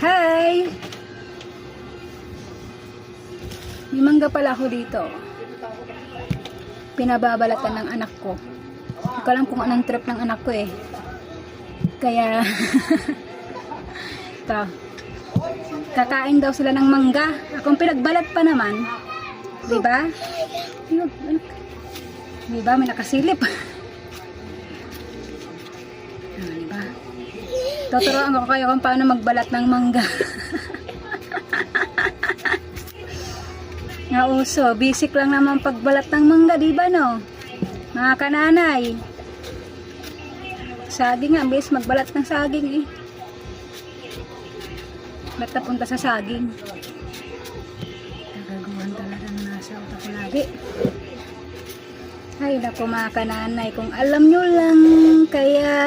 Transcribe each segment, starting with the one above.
Hi! May mangga pala ako dito. Pinababalatan ng anak ko. Hindi ko alam kung anong trip ng anak ko eh. Kaya ito. Kakain daw sila ng mangga. Akong pinagbalat pa naman. Diba? Diba? May nakasilip. Diba? Tuturuan ko kayo kung paano magbalat ng mangga. Nauso, basic lang naman pagbalat ng mangga, diba no? Mga kananay. Saging nga, bis magbalat ng saging eh. Ba't napunta sa saging? Nagaguhan talaga ng nasa utak ko lagi. Ay naku mga kananay, kung alam nyo lang kaya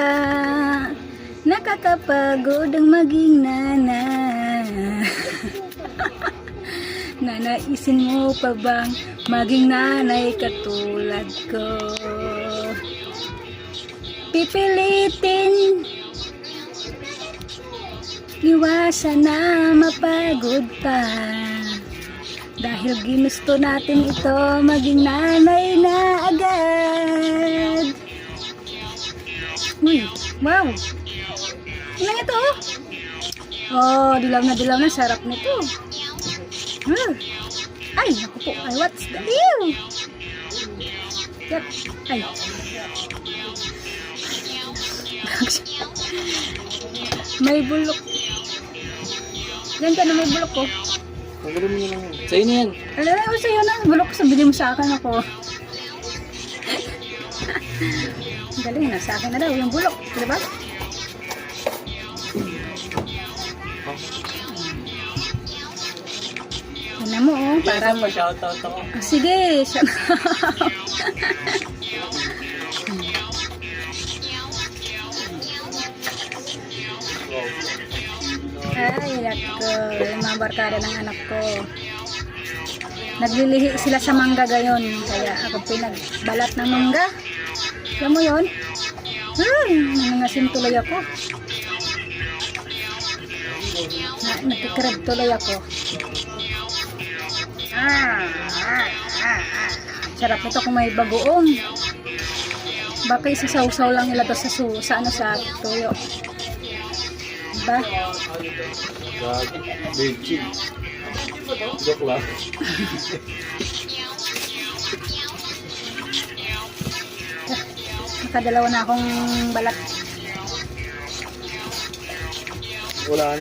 nakakapagod ang maging nanay. Nanaisin mo pa bang maging nanay katulad ko? Pipilitin iwasan na mapagod pa, dahil ginusto natin ito maging nanay na agad. Uy, wow! Ano ito? Oh, dilaw na, sarap nito. Ay, naku po, ay, what's the deal? Yep, ay. May bulok. Yan ka na, may bulok ko. Magaling mo lang yan. Sa'yo na yan. Alam mo, sa'yo na. Bulok ko, sabihin mo sa akin ako. Galing na, sa akin na daw yung bulok. Diba? Tignan mo, oh. Para mo shoutout ako. Ah, sige, ay, nako, yung mga barkada ng anak ko. Naglilihi sila sa mangga gayon. Kaya ako pinagbalat ng mangga. Alam mo yun? Nangangasim tuloy ako. Nakikrab tuloy ako. Sarap nito kung may bagoong. Baka isasaw-saw lang nila to sa tuyo. Diba? Legit. Joke lang. Nakadalawa na akong balat. Wala